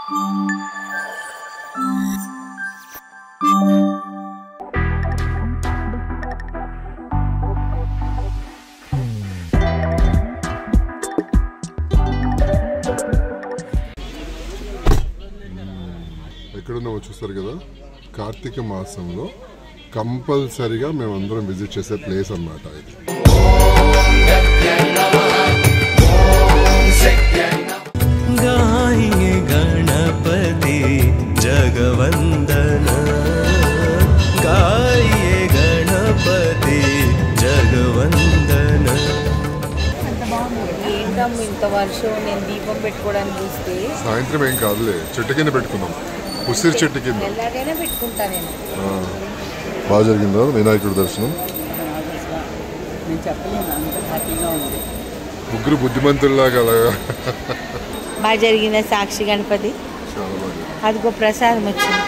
ఎక్కడున్నామో చూస్తారు కదా, కార్తీక మాసంలో కంపల్సరిగా మేమందరం విజిట్ చేసే ప్లేస్ అన్నమాట ఇది. गाये गणपति जगवंदन, गाये गणपति जगवंदन. ఏంటమ్మ ఇంత వర్షం, నేను దీపం పెట్టుకోవడానికి చూస్తే సాయంత్రం ఏం కాదులే, చెట్టు కింద పెట్టుకున్నాం, ఉసిరి చెట్టు కింద. ఎలాగైనా పెట్టుకుంటా నేను. బాగా జరిగిందా వినాయకుడి దర్శనం? నేను చెప్పలేను, అంత హ్యాపీగా ఉంది. ముగ్గురు బుద్ధిమంతుల్లాగా అలాగా బాగా జరిగిన సాక్షి గణపతి. చాలా బాగా. అదిగో ప్రసాదం వచ్చింది.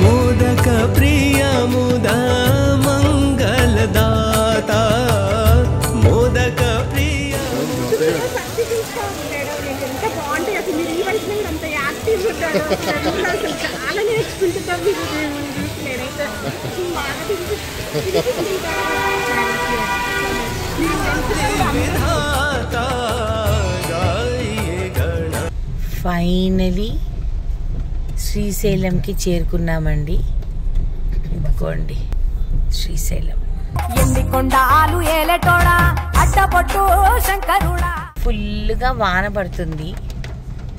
मोदक प्रिय मुदा मंगलदाता, मोदक प्रिय. చాలా నేర్చుకుంటున్నాం. ఫైనలీ శ్రీశైలంకి చేరుకున్నామండి. ఇదిగోండి శ్రీశైలం. ఫుల్గా వాన పడుతుంది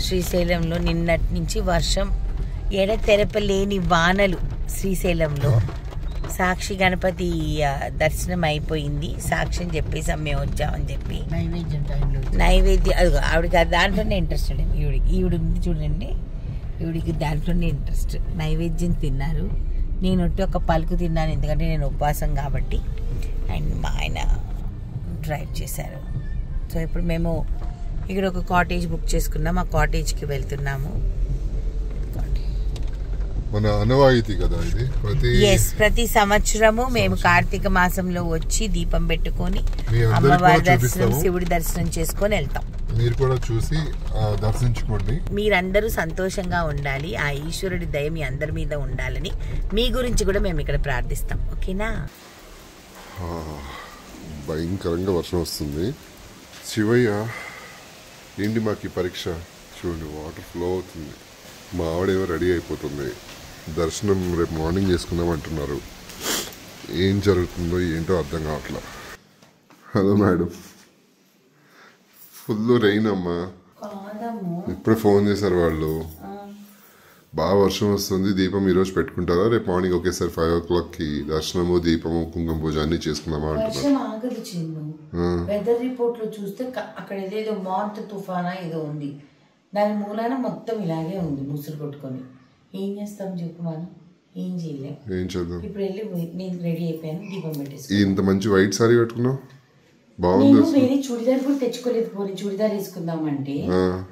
శ్రీశైలంలో. నిన్నటి నుంచి వర్షం, ఎడతెరపలేని వానలు శ్రీశైలంలో. సాక్షి గణపతి దర్శనం అయిపోయింది. సాక్ష్యం చెప్పేసాం మేము వచ్చామని చెప్పి. నైవేద్యం అది ఆవిడకి దాంట్లోనే ఇంట్రెస్ట్ అండి. ఈవిడ చూడండి, ఈవిడికి దాంట్లోనే ఇంట్రెస్ట్. నైవేద్యం తిన్నారు, నేను ఒట్టి ఒక పలుకు తిన్నాను, ఎందుకంటే నేను ఉపవాసం కాబట్టి. అండ్ మా ఆయన డ్రైవ్ చేశారు. సో ఇప్పుడు మేము ఇక్కడ ఒక కాటేజ్ బుక్ చేసుకున్నాం, ఆ కాటేజ్కి వెళ్తున్నాము. మన అనవాయితీ కదా ఇది. ప్రతి సంవత్సరము మేము కార్తీక మాసంలో వచ్చి దీపం పెట్టుకొని అమ్మవారి దర్శనం, శివుడి దర్శనం చేసుకొని వెళ్తాం. మీరు కూడా చూసి దర్శించుకోండి. మీరందరూ సంతోషంగా ఉండాలి, ఆ ఈశ్వరుడి దయ మీ అందరి మీద ఉండాలని మీ గురించి కూడా మేము ఇక్కడ ప్రార్థిస్తాం. ఓకేనా? భయంకరంగా వర్షం వస్తుంది. శివయ్య ఏంటి మాకు పరీక్ష చూడండి, వాటర్ ఫ్లో అవుతుంది. మా ఆవిడేమో రెడీ అయిపోతుంది, దర్శనం రేపు మార్నింగ్ చేసుకుందాం అంటున్నారు. ఏం జరుగుతుందో ఏంటో అర్థం కావట్లా. హలో మేడం, ఫుల్ రెయిన్ అమ్మా. ఇప్పుడే ఫోన్ చేశారు వాళ్ళు, బాగా వర్షం వస్తుంది, దీపం ఈరోజు పెట్టుకుంటారా, రేపు మార్నింగ్ ఒకేసారి 5 o'clockకి దర్శనము, దీపము, కుంకుమ పూజ అన్ని చేసుకుందామా అంటున్నారు. వెదర్ రిపోర్ట్ లో చూస్తే అక్కడ ఏదో మాంత్ తుఫానా ఏదో ఉంది, దాని మూలాన మొత్తం ఇలాగే ఉంది ముసురు కొట్టుకొని. ఏం చేస్తాం చెప్పు, మనం ఏం చేయలేం. ఏం చేద్దాం? ఇప్పుడు వెళ్ళి నేను రెడీ అయిపోయాను, దీపం పెట్టేసి. ఇంత మంచి వైట్ సారీ కట్టుకున్నావు, నేను వేరే చూడిదార్ కూడా తెచ్చుకోలేదు. పోనీ చూడిదార్ వేసుకుందామంటే,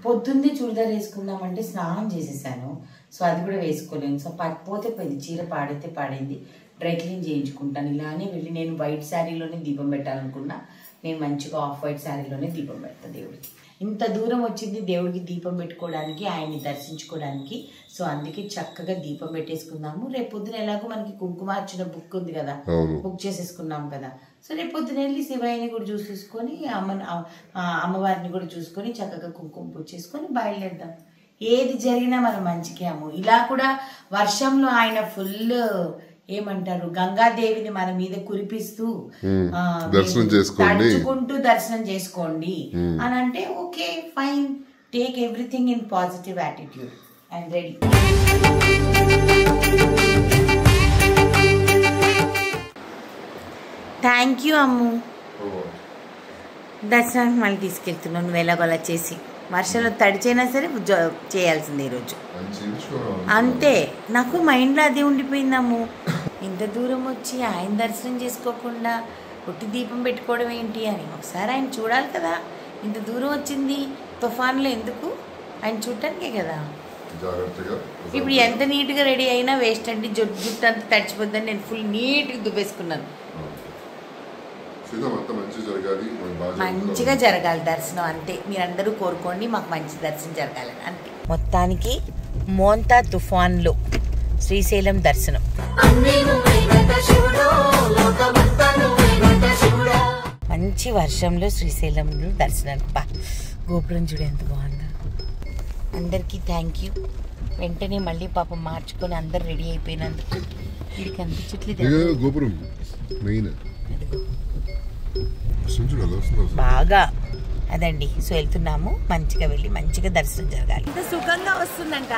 పొద్దున్నే చూడిదార్ వేసుకుందామంటే స్నానం చేసేసాను. సో అది కూడా వేసుకోలేను. సో పోతే పోయింది, చీర పాడైతే పాడైంది, డ్రై క్లీన్ చేయించుకుంటాను. ఇలానే వెళ్ళి నేను వైట్ శారీలోనే దీపం పెట్టాలనుకున్నా, నేను మంచిగా ఆఫ్ వైట్ శారీలోనే దీపం పెడతాను దేవుడికి. ఇంత దూరం వచ్చింది దేవుడికి దీపం పెట్టుకోవడానికి, ఆయన్ని దర్శించుకోవడానికి. సో అందుకే చక్కగా దీపం పెట్టేసుకుందాము. రేపు పొద్దున ఎలాగో మనకి కుంకుమార్చన బుక్ ఉంది కదా, బుక్ చేసేసుకున్నాం కదా. సో రేపు పొద్దున వెళ్ళి శివయ్యని కూడా చూసేసుకొని, అమ్మవారిని కూడా చూసుకొని చక్కగా కుంకుమ పూజ చేసుకొని బయలుదేరదాం. ఏది జరిగినా మనం మంచికే అమ్ము. ఇలా కూడా వర్షంలో ఆయన ఫుల్ ఏమంటారు, గంగాదేవిని మన మీద కురిపిస్తూ దర్శనం చేసుకోండి, తడుచుకుంటూ దర్శనం చేసుకోండి అని అంటే, okay fine, take everything in positive attitude. I'm ready. Thank you Ammu. దర్శనానికి మళ్ళీ తీసుకెళ్తున్నాను, నువ్వు ఎలాగోలా చేసి. వర్షంలో తడిచైనా సరే చేయాల్సింది ఈరోజు, అంతే. నాకు మైండ్లో అదే ఉండిపోయిందమ్ము. ఇంత దూరం వచ్చి ఆయన దర్శనం చేసుకోకుండా ఒట్టి దీపం పెట్టుకోవడం ఏంటి అని. ఒకసారి ఆయన చూడాలి కదా, ఇంత దూరం వచ్చింది తుఫాన్లో ఎందుకు, ఆయన చూడటానికే కదా. జాగ్రత్తగా. ఇప్పుడు ఎంత నీట్గా రెడీ అయినా వేస్ట్ అండి. జుట్టు అంతా తడిచిపోద్దని నేను ఫుల్ నీట్గా దువ్వేసుకున్నాను. మంచిగా జరగాలి దర్శనం అంతే. మీరందరూ కోరుకోండి మాకు మంచి దర్శనం జరగాలని అంతే. మొత్తానికి మోంతా తుఫాన్లో శ్రీశైలం దర్శనం. మంచి వర్షంలో శ్రీశైలంలో దర్శనానికి బా గోపురం చూడు ఎంత బాగుందో. అందరికీ థ్యాంక్ యూ. వెంటనే మళ్ళీ పాపం మార్చుకొని అందరు రెడీ అయిపోయినందుకు. వీడికి అనిపించట్లేదు గోపురం మెయిన్ బాగా అదండి. సో వెళ్తున్నాము, మంచిగా వెళ్ళి మంచిగా దర్శనం జరగాలి. ఇంత సుఖంగా వస్తుందంట.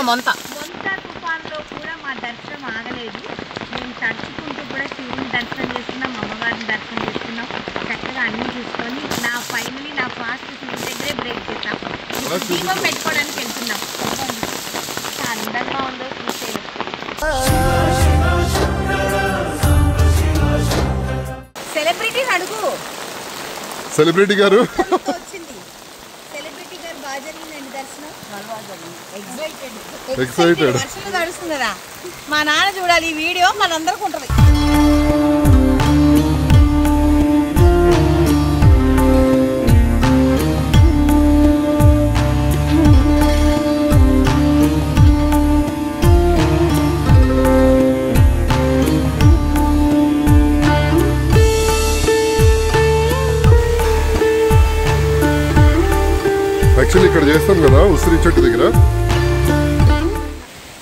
మొంత తుఫాన్లో కూడా మా దర్శనం ఆగలేదు. మేము తడుచుకుంటూ కూడా శివుని దర్శనం చేసుకున్నాం, అమ్మవారిని దర్శనం చేసుకున్నాం. చక్కగా అన్నీ చూసుకొని ఫైనలీ నా ఫాస్ట్ శివుని దగ్గరే బ్రేక్ చేస్తాం. దీపం పెట్టుకోవడానికి వెళ్తున్నాం. అందంగా ఉందో శ్రీశైలం. సెలబ్రిటీని అడుగు. సెలబ్రిటీ గారు వచ్చింది. సెలబ్రిటీ గారు బాగా జరిగిందండి దర్శనం. ఎక్సైటెడ్. వర్షంలో తడుస్తున్నారా? మా నాన్న చూడాలి ఈ వీడియో, మనందరికి ఉంటుంది. యాక్చువల్లీ ఇక్కడ చేస్తాం కదా ఉసిరి చెట్టు దగ్గర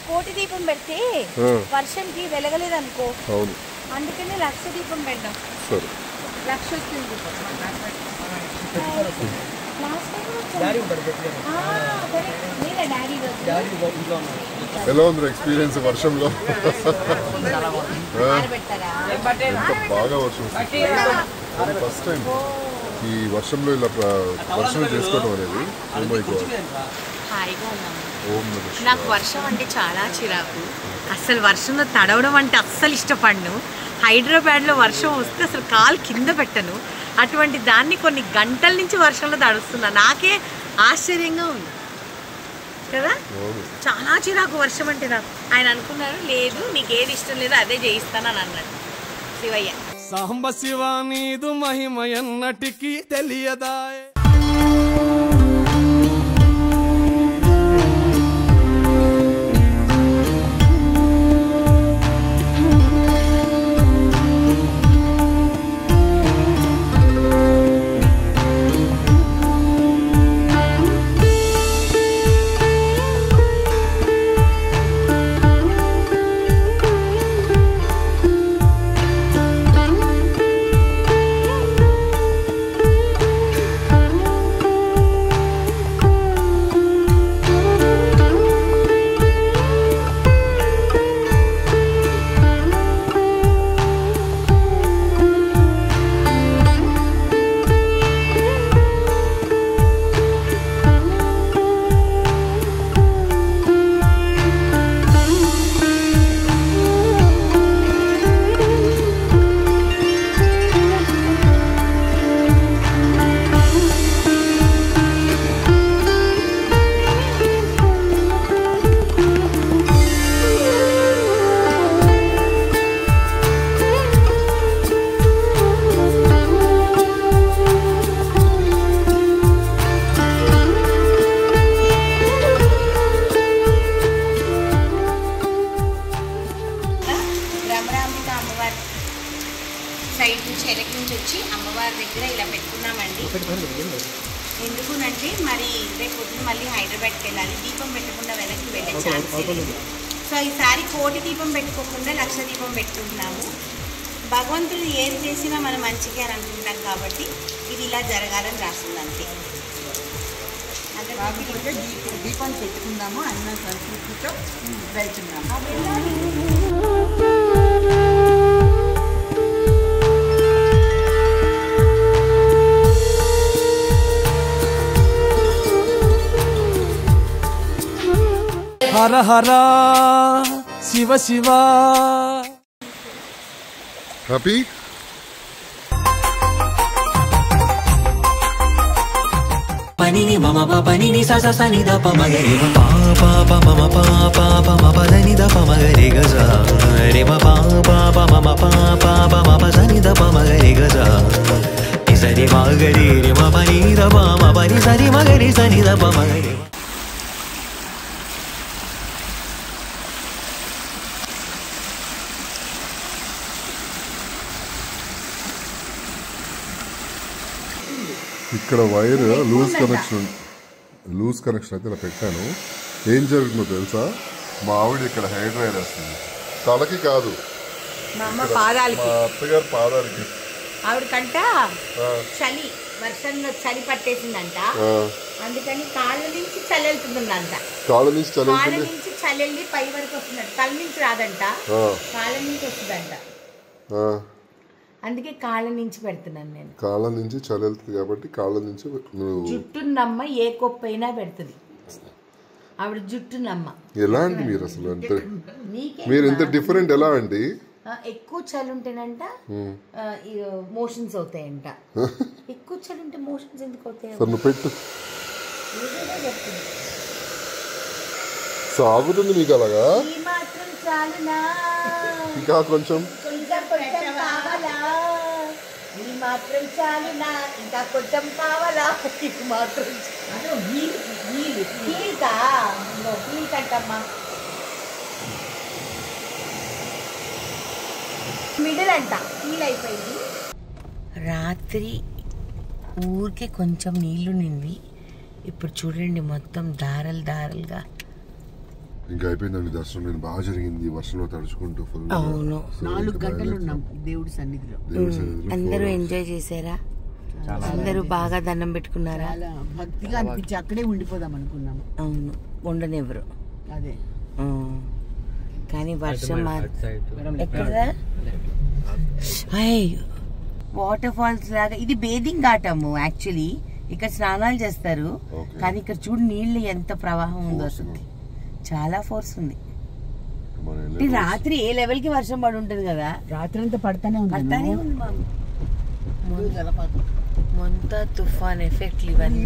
కోటి దీపం పెడితే వర్షంకి వెలగలేదు అనుకో. అవును, అందుకని లక్ష దీపం పెడదాం. సరే, లక్ష ఎలా ఉంది ఎక్స్పీరియన్స్ వర్షంలో? బాగా వర్షం ఫస్ట్ టైం ఈ వర్షంలో ఇలా వర్షం చేసుకోవడం అనేది. హాయిగా ఉన్నాము. నాకు వర్షం అంటే చాలా చిరాకు. అసలు వర్షంలో తడవడం అంటే అస్సలు ఇష్టపడను. హైదరాబాద్లో వర్షం వస్తే అసలు కాలు కింద పెట్టను. అటువంటి దాన్ని కొన్ని గంటల నుంచి వర్షంలో తడుస్తున్నా. నాకే ఆశ్చర్యంగా ఉంది కదా. చాలా చిరాకు వర్షం అంటే నాకు. ఆయన అనుకున్నారు లేదు నీకు ఏది ఇష్టం లేదో అదే చేయిస్తానని అన్నాడు శివయ్య. సాంబ శివ నీదు మహిమ ఎన్నటికీ తెలియదాయే. ఎందుకునంటే మరి రేపు పొద్దున మళ్ళీ హైదరాబాద్కి వెళ్ళాలి. దీపం పెట్టకుండా వెనక్కి వెళ్ళే ఛాన్స్ లేదు. సో ఈసారి కోటి దీపం పెట్టుకోకుండా లక్ష దీపం పెట్టుకుంటున్నాము. భగవంతుడు ఏది చేసినా మనం మంచిగా అని అనుకుంటాం కాబట్టి ఇది ఇలా జరగాలని రాస్తుంది అంతే. దీపం పెట్టుకుందాము అన్న సంస్కృతితో వెళ్తున్నాము. హర హర శివ శివ. హ్యాపీ పనిని మమ పనిని స స ని ద ప మగరి పా పా ప మమ పా పా ప మ ప ని ద ప మగరి గ స రే మ పా పా ప మమ పా పా ప మ ప స ని ద ప మగరి గ స ని స రి మగరి రే మ ప ని ద ప మ ప ని స రి మగరి స ని ద ప మగరి. ఇక్కడ వైర్ లూజ్ కనెక్షన్ అయితే ఇలా పెట్టాను. ఏం జరుగుతుందో తెలుసా, మా ఆవిడ ఇక్కడ హెయిర్ డ్రైర్ వేస్తుంది. తలకి కాదు, మా అమ్మ పాదాలకి, మా అత్తగారు పాదాలకి. ఆవిడకంట చలి, వర్షంలో చలి పట్టేసిందంట, అందుకని కాళ్ళ నుంచి చలి వెళ్తుందంట. కాళ్ళ నుంచి చలి వెళ్ళి పై వరకు వస్తుందంట. తల నుంచి రాదంట, కాళ్ళ నుంచి వస్తుందంట. అందుకే కాళ్ళ నుంచి పెడుతున్నాను నేను. కాళ్ళ నుంచి చలి వెళ్తుంది కాబట్టి కాళ్ళ నుంచి. జుట్టున్నమ్మ ఏ కొప్పైనా పెడుతుంది ఆవిడ. జుట్టున్నమ్మ ఎలా అండి మీరు అసలు మీరు ఎంత డిఫరెంట్ ఎలా అండి? ఎక్కువ చలి ఉంటేనంట మోషన్స్ అవుతాయంట. ఎక్కువ చలి ఉంటే మోషన్స్ ఎందుకు అవుతాయి? నువ్వు పెట్టు సాగుతుంది మీకు అలాగా. ఈ మాత్రం చాలునా, ఇంకా కొంచెం కావాలా? ఈ మాత్రం చాలునా, ఇంకా కొంచెం కావాలా? ఇది మాత్రం కంటమ్మా. మిడిల్ అంట ఫీల్ అయిపోయింది. రాత్రి ఊరికే కొంచెం నీళ్లు నిండి ఇప్పుడు చూడండి మొత్తం దారలు దారలుగా. ఇంకా అయిపోయిందండి దర్శనం. నేను బాగా జరిగింది, వర్షంలో తడుచుకుంటూ ఫుల్. అవును, 4 గంటలు ఉన్నాం దేవుడి సన్నిధిలో. అందరూ ఎంజాయ్ చేశారా? అందరూ బాగా దండం పెట్టుకున్నారా? చాలా భక్తిగా అనిపించి అక్కడే ఉండిపోదాం అనుకున్నాము. అవును, ఉండనివ్వరు. అదే కానీ వర్షం ఎక్కడ వాటర్ ఫాల్స్ లాగా. ఇది బేదింగ్ ఘాటము యాక్చువల్లీ. ఇక్కడ స్నానాలు చేస్తారు, కానీ ఇక్కడ చూడు నీళ్లు ఎంత ప్రవాహం ఉందో. అసలు చాలా ఫోర్స్ ఉంది. రాత్రి ఏ లెవెల్ కి వర్షం పడి ఉంటుంది కదా. రాత్రి అంతా పడతానే ఉంది. మొంత తుఫాన్ ఎఫెక్ట్ ఇవన్నీ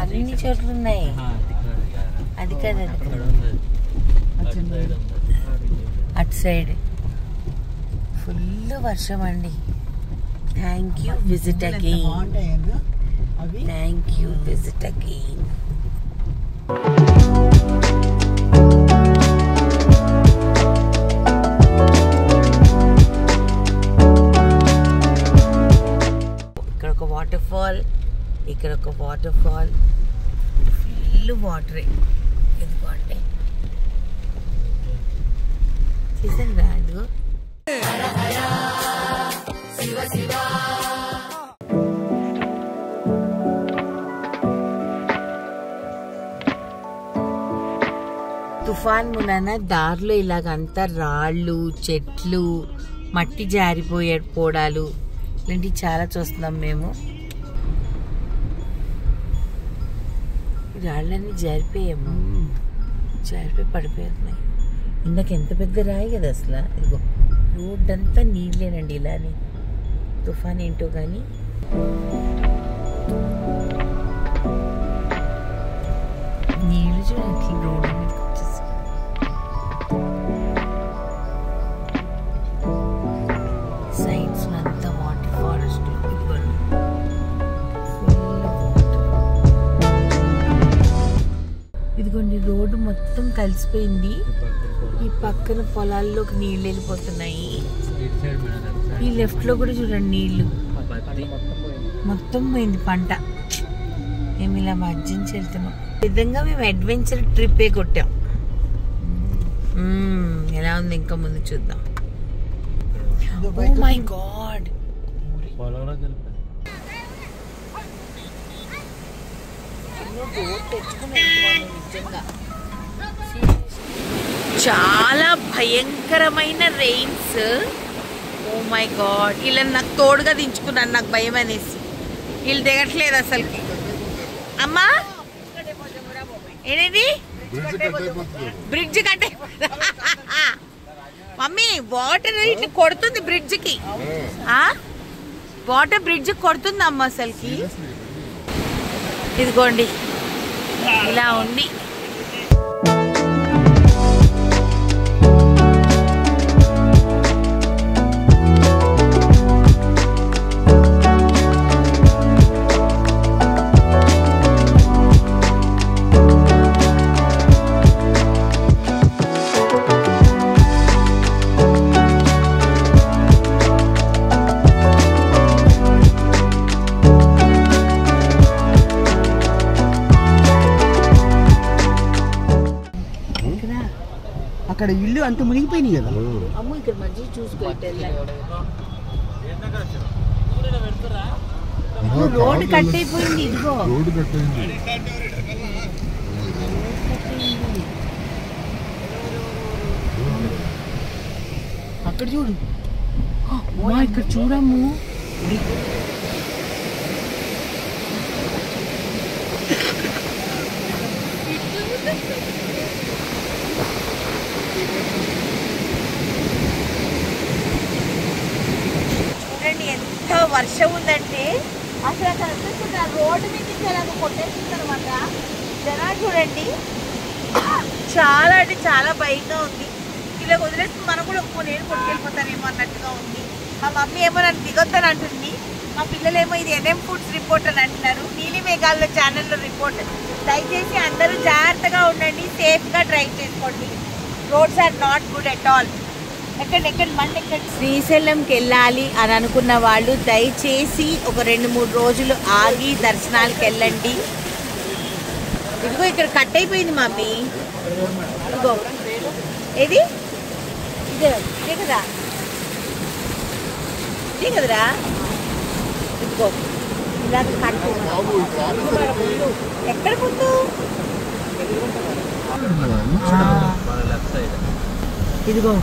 అన్ని చోట్ల ఉన్నాయి. అది కదా అటు సైడ్ ఫుల్ వర్షం అండి. Thank you, visit again. Thank you, visit again. ఇక్కడ ఒక వాటర్ ఫాల్, ఇక్కడ ఒక వాటర్ ఫాల్, ఫుల్ వాటరే. ఇదిగోండి చూసాను రా, ఇదిగో. తుఫాన్ మూలన దారిలో ఇలాగంతా రాళ్ళు, చెట్లు, మట్టి జారిపోవడాలు ఇలాంటివి చాలా చూస్తున్నాం మేము. రాళ్ళన్నీ జారిపోయాము, జారిపోయి పడిపోతున్నాయి. ఇందాక ఎంత పెద్ద రాయి కదా అసలు. ఇదిగో రోడ్ అంతా నీళ్ళేనండి. ఇలానే తుఫాన్ ఏంటో కానీ. నీళ్ళు చూడండి రోడ్డు మీదకి వచ్చేసి. సైడ్స్ అంతా వాటర్ ఫారెస్ట్. ఇదిగోండి రోడ్డు మొత్తం కలిసిపోయింది. ఈ పక్కన పొలాల్లోకి నీళ్ళు వెళ్ళిపోతున్నాయి. ఈ లెఫ్ట్ లో కూడా చూడండి నీళ్లు మొత్తం పోయింది పంట. మేము ఇలా మధ్యించి వెళ్తున్నాం. విధంగా మేము అడ్వెంచర్ ట్రిప్ కొట్టాం. ఎలా ఉంది ఇంకా ముందు చూద్దాం. ఓ మై గాడ్, చాలా భయంకరమైన రెయిన్స్. ఓ మై గాడ్, వీళ్ళని నాకు తోడుగా దించుకున్నాను, నాకు భయం అనేసి. వీళ్ళు దిగట్లేదు అసలుకి. అమ్మా ఏంటి బ్రిడ్జ్ కట్టే మమ్మీ వాటర్ ఇట్లా కొడుతుంది బ్రిడ్జ్ కి వాటర్ బ్రిడ్జ్ కొడుతుంది అమ్మ అసలుకి ఇదిగోండి ఇలా ఉంది అక్కడ ఇల్లు అంత మునిగిపోయినాయి కదా. అమ్మ ఇక్కడ మంచి రోడ్డు కట్ అయిపోయింది ఇదిగో రోడ్డు కట్టయింది. అక్కడ చూడు ఇక్కడ చూడము చూడండి ఎంత వర్షం ఉందంటే అసలు అక్కడ అనిపిస్తుంది ఆ రోడ్డు మీద అలాగ కొట్టేస్తుంది అనమాట. జనాలు చూడండి చాలా అంటే చాలా భయంగా ఉంది. ఇలా వదిలేసి మనం కూడా నేను కొట్టుకెళ్ళిపోతానేమో అన్నట్టుగా ఉంది. మా మమ్మీ ఏమో నన్ను దిగొద్దని అంటుంది. మా పిల్లలేమో ఇది ఎన్ఎం ఫుడ్స్ రిపోర్ట్ అని అంటున్నారు. నీలి మేఘాల్లో ఛానల్లో రిపోర్ట్. దయచేసి అందరూ జాగ్రత్తగా ఉండండి, సేఫ్గా డ్రైవ్ చేసుకోండి. Roads are not good at all. శ్రీశైలంకి వెళ్ళాలి అని అనుకున్న వాళ్ళు దయచేసి ఒక 2-3 రోజులు ఆగి దర్శనాలకు వెళ్ళండి. ఇదిగో ఇక్కడ కట్ అయిపోయింది మమ్మీ. ఇదిగో ఏది ఇదే కదా ఇదే కదరా. ఇదిగో ఇలా కట్ ఎక్కడ ముందు ఇదిగో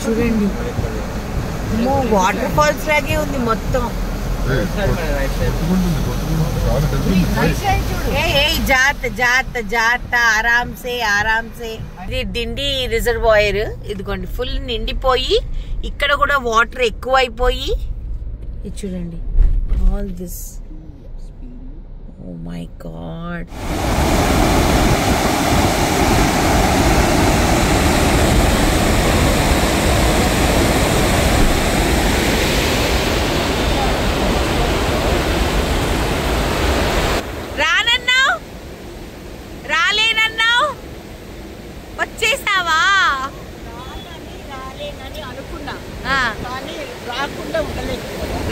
చూడండి వాటర్ ఫాల్స్ లాగే ఉంది మొత్తం. జాగ్రత్త జాగ్రత్త జాగ్రత్త ఆరాంసే ఆరాంసే. ఇది డిండి రిజర్వాయర్ ఇదిగోండి ఫుల్ నిండిపోయి ఇక్కడ కూడా వాటర్ ఎక్కువైపోయి ఇది చూడండి all this. Oh my God. వచ్చేసావా?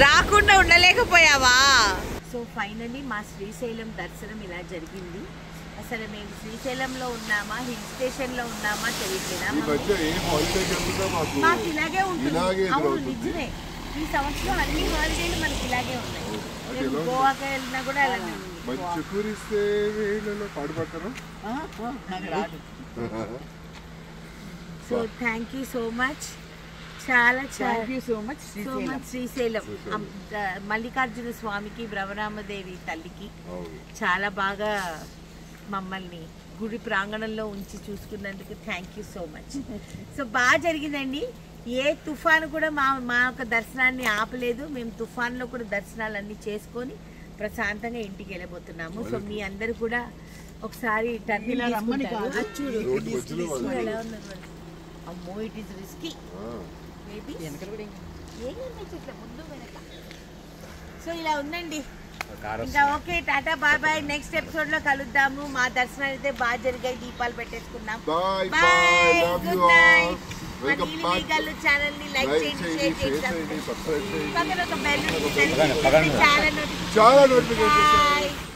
రాకుండా ఉండలేకపోయావా? సో ఫైనలీ మా శ్రీశైలం దర్శనం ఇలా జరిగింది. అసలు మేము శ్రీశైలంలో ఉన్నామా హిల్ స్టేషన్ లో ఉన్నామా తెలియట్లేదా? మాకు ఇలాగే ఉంటుంది. అవును నిజమే. ఈ సంవత్సరం అన్ని హాలిడేలు మనకి ఇలాగే ఉన్నాయి. గోవాకి వెళ్ళినా కూడా అలాగే ఉంది. So thank you so much. చాలా శ్రీశైలం మల్లికార్జున స్వామికి భ్రమరామదేవి తల్లికి చాలా బాగా మమ్మల్ని గుడి ప్రాంగణంలో ఉంచి చూసుకున్నందుకు thank you so much. So బాగా జరిగిందండి. ఏ తుఫాను కూడా మా యొక్క దర్శనాన్ని ఆపలేదు. మేము తుఫాన్లో కూడా దర్శనాలన్నీ చేసుకొని ప్రశాంతంగా ఇంటికి వెళ్ళబోతున్నాము. సో మీ అందరు కూడా ఒకసారి టర్నింగ్ అమ్మో ఇట్ ఈస్ రిస్కీ ముందు వెనక. సో ఇలా ఉందండి. ఇంకా ఓకే టాటా బాయ్ బాయ్. నెక్స్ట్ ఎపిసోడ్ లో కలుద్దాము. మా దర్శనాలు అయితే బాగా జరిగాయి. దీపాలు పెట్టేసుకున్నాం. Bye good night. మా నీలి మేఘాలు ఛానల్ ని లైక్ చేయండి, షేర్ చేయండి, పక్కన ఒక బెల్ చాలా నోటిఫికేషన్.